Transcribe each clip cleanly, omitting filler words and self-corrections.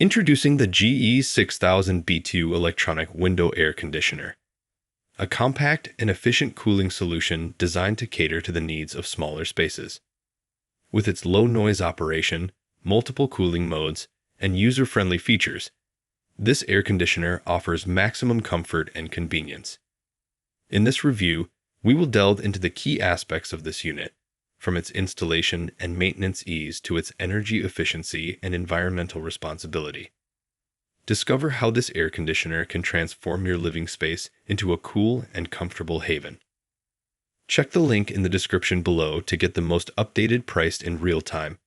Introducing the GE6000 BTU electronic window air conditioner, a compact and efficient cooling solution designed to cater to the needs of smaller spaces. With its low noise operation, multiple cooling modes, and user-friendly features, this air conditioner offers maximum comfort and convenience. In this review, we will delve into the key aspects of this unit, from its installation and maintenance ease to its energy efficiency and environmental responsibility. Discover how this air conditioner can transform your living space into a cool and comfortable haven. Check the link in the description below to get the most updated price in real time.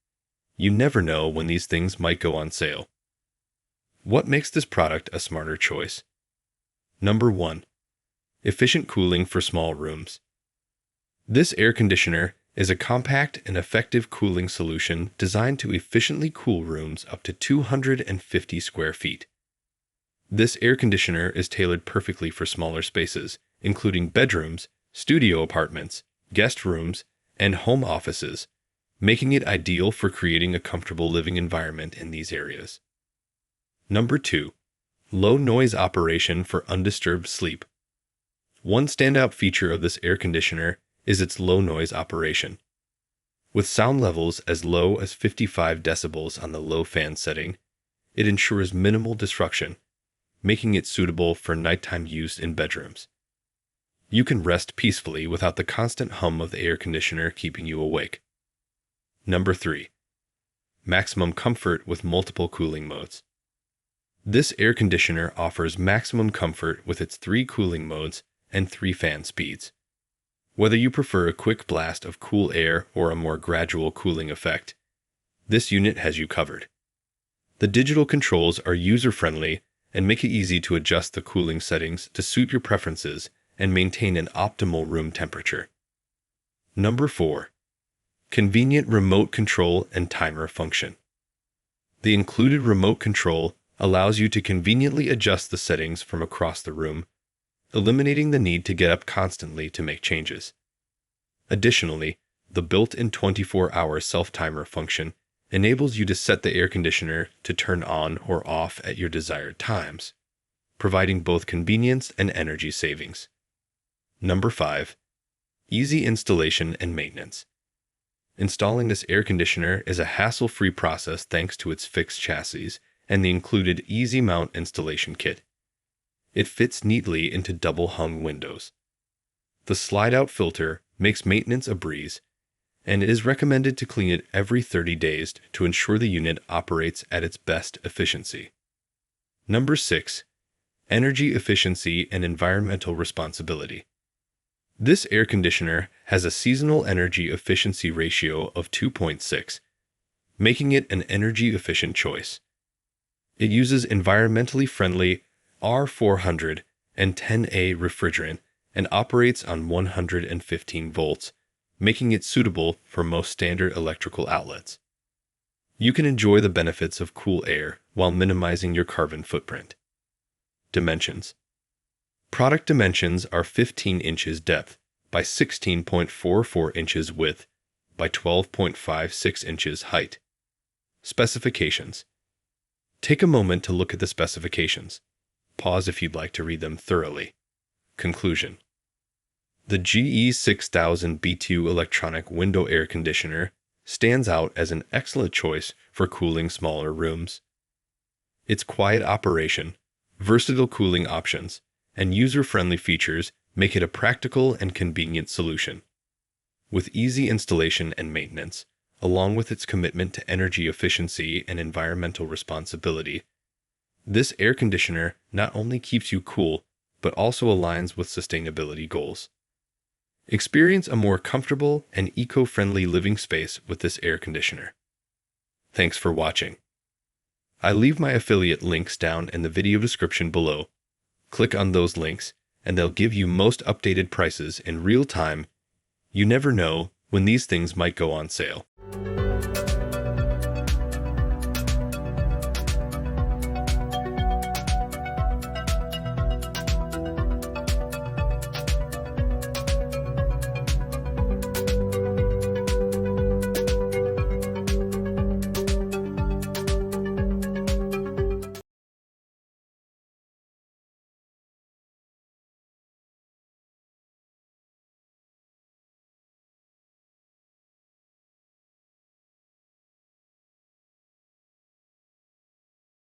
You never know when these things might go on sale. What makes this product a smarter choice? Number 1. Efficient cooling for small rooms. This air conditioner is a compact and effective cooling solution designed to efficiently cool rooms up to 250 square feet. This air conditioner is tailored perfectly for smaller spaces, including bedrooms, studio apartments, guest rooms, and home offices, making it ideal for creating a comfortable living environment in these areas. Number 2. Low noise operation for undisturbed sleep. One standout feature of this air conditioner is its low noise operation. With sound levels as low as 55 decibels on the low fan setting, it ensures minimal disruption, making it suitable for nighttime use in bedrooms. You can rest peacefully without the constant hum of the air conditioner keeping you awake. Number 3. Maximum comfort with multiple cooling modes. This air conditioner offers maximum comfort with its 3 cooling modes and 3 fan speeds. Whether you prefer a quick blast of cool air or a more gradual cooling effect, this unit has you covered. The digital controls are user-friendly and make it easy to adjust the cooling settings to suit your preferences and maintain an optimal room temperature. Number 4. Convenient remote control and timer function. The included remote control allows you to conveniently adjust the settings from across the room, eliminating the need to get up constantly to make changes. Additionally, the built-in 24-hour self-timer function enables you to set the air conditioner to turn on or off at your desired times, providing both convenience and energy savings. Number 5. Easy installation and maintenance. Installing this air conditioner is a hassle-free process thanks to its fixed chassis and the included Easy Mount installation kit. It fits neatly into double-hung windows. The slide-out filter makes maintenance a breeze, and it is recommended to clean it every 30 days to ensure the unit operates at its best efficiency. Number 6. Energy efficiency and environmental responsibility. This air conditioner has a seasonal energy efficiency ratio of 2.6, making it an energy-efficient choice. It uses environmentally friendly R400 and 10A refrigerant and operates on 115 volts, making it suitable for most standard electrical outlets. You can enjoy the benefits of cool air while minimizing your carbon footprint. Dimensions. Product dimensions are 15 inches depth by 16.44 inches width by 12.56 inches height. Specifications. Take a moment to look at the specifications. Pause if you'd like to read them thoroughly. Conclusion. The GE6000 BTU electronic window air conditioner stands out as an excellent choice for cooling smaller rooms. Its quiet operation, versatile cooling options, and user-friendly features make it a practical and convenient solution. With easy installation and maintenance, along with its commitment to energy efficiency and environmental responsibility, this air conditioner not only keeps you cool, but also aligns with sustainability goals. Experience a more comfortable and eco-friendly living space with this air conditioner. Thanks for watching. I leave my affiliate links down in the video description below. Click on those links, and they'll give you most updated prices in real time. You never know when these things might go on sale.